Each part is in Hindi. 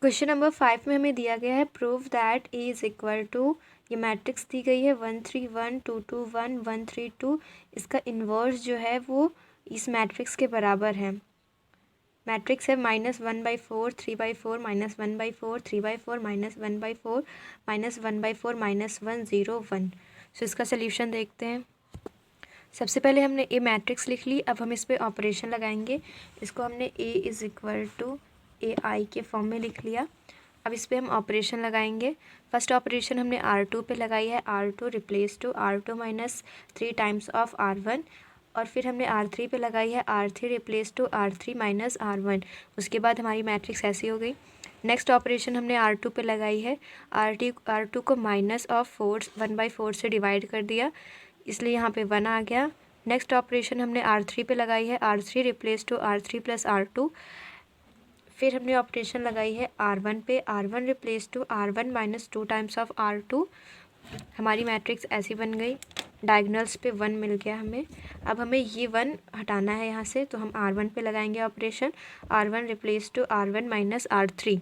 क्वेश्चन नंबर 5 में हमें दिया गया है prove that A is equal to, ये मैट्रिक्स दी गई है 1 3 1 2 2 1 1 3 2। इसका इन्वर्स जो है वो इस मैट्रिक्स के बराबर है। मैट्रिक्स है -1/4 3/4 -1/4 3/4 -1/4 -1/4 -1 0 1। सो इसका सोल्यूशन देखते हैं। सबसे पहले हमने ए मैट्रिक्स लिख ली, अब हम इस पे ऑपरेशन लगाएंगे। इसको हमने ए इज़ इक्वल टू ए आई के फॉर्म में लिख लिया। अब इस पे हम ऑपरेशन लगाएंगे। फर्स्ट ऑपरेशन हमने R2 पे लगाई है, R2 replace to R2 minus 3 times of R1। और फिर हमने R3 पे लगाई है, R3 replace to R3 minus R1। उसके बाद हमारी मैट्रिक्स ऐसी हो गई। नेक्स्ट ऑपरेशन हमने R2 पे लगाई है, R2 को माइनस ऑफ 1/4 से डिवाइड कर दिया, इसलिए यहाँ पे 1 आ गया। नेक्स्ट ऑपरेशन हमने R3 पे लगाई है, R3 replace to R3 plus R2। फिर हमने ऑपरेशन लगाई है R1 पे, R1 replace to R1 minus 2 times of R2। हमारी मैट्रिक्स ऐसी बन गई। डायगोनल्स पे 1 मिल गया हमें। अब हमें ये 1 हटाना है यहाँ से, तो हम R1 पे लगाएंगे operation, R1 replace to R1 minus R3।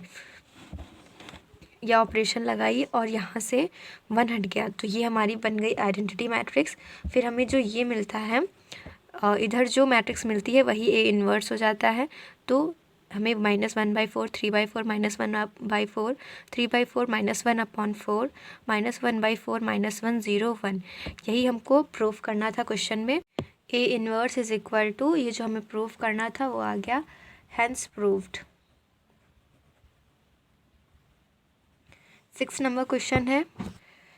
यह ऑपरेशन लगाई और यहाँ से 1 हट गया, तो ये हमारी बन गई आइडेंटिटी मैट्रिक्स। फिर हमें जो ये मिलता है, इधर जो मैट्रिक्स मिलती है वही ए इन्वर्स हो जाता है। तो हमें -1/4 3/4 -1/4 3/4 -1/4 -1/4 -1 0 1। यही हमको प्रूफ करना था क्वेश्चन में। ए इन्वर्स इज इक्वल टू, ये जो हमें प्रूफ करना था वो आ गया, हैंस प्रूव्ड। 6 नंबर क्वेश्चन है।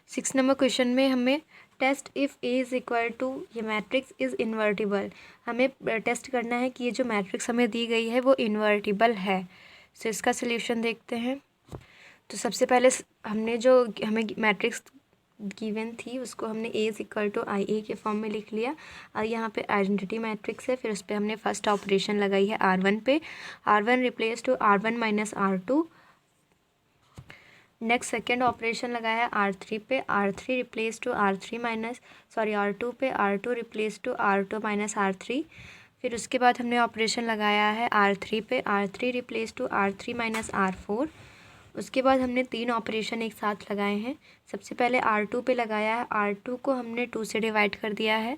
6 नंबर क्वेश्चन में हमें test if A is equal to, ये मैट्रिक्स इज़ इन्वर्टिबल। हमें टेस्ट करना है कि ये जो मैट्रिक्स हमें दी गई है वो इन्वर्टिबल है। सो इसका सोल्यूशन देखते हैं। तो सबसे पहले हमने जो हमें मैट्रिक्स गिवन थी उसको हमने ए इज़ इक्वल टू आई ए के फॉर्म में लिख लिया। और यहाँ पे आइडेंटिटी मैट्रिक्स है, फिर उस पर हमने फर्स्ट ऑपरेशन लगाई है R1 पे, R1 replace to R1 minus R2। Next second operation लगाया है R3 पे, R3 रिप्लेस टू R2 पे, R2 replace to R2 minus R3। फिर उसके बाद हमने ऑपरेशन लगाया है R3 पे, R3 replace to R3 minus R4। उसके बाद हमने 3 ऑपरेशन एक साथ लगाए हैं। सबसे पहले R2 पे लगाया है, R2 को हमने 2 से डिवाइड कर दिया है,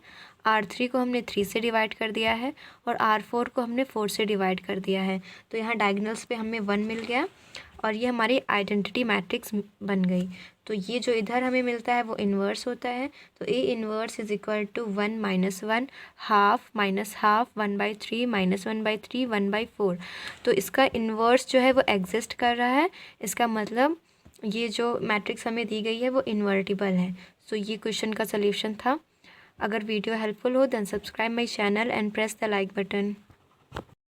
R3 को हमने 3 से डिवाइड कर दिया है और R4 को हमने 4 से डिवाइड कर दिया है। तो यहाँ डायगोनल्स पे हमें 1 मिल गया और ये हमारी आइडेंटिटी मैट्रिक्स बन गई। तो ये जो इधर हमें मिलता है वो इन्वर्स होता है। तो A inverse is equal to 1 - 1 half minus half 1/3 -1/3 1/4। तो इसका इन्वर्स जो है वो एग्जिस्ट कर रहा है। इसका मतलब ये जो मैट्रिक्स हमें दी गई है वो इन्वर्टिबल है। सो ये क्वेश्चन का सल्यूशन था। अगर वीडियो हेल्पफुल हो then subscribe my channel and press the like button.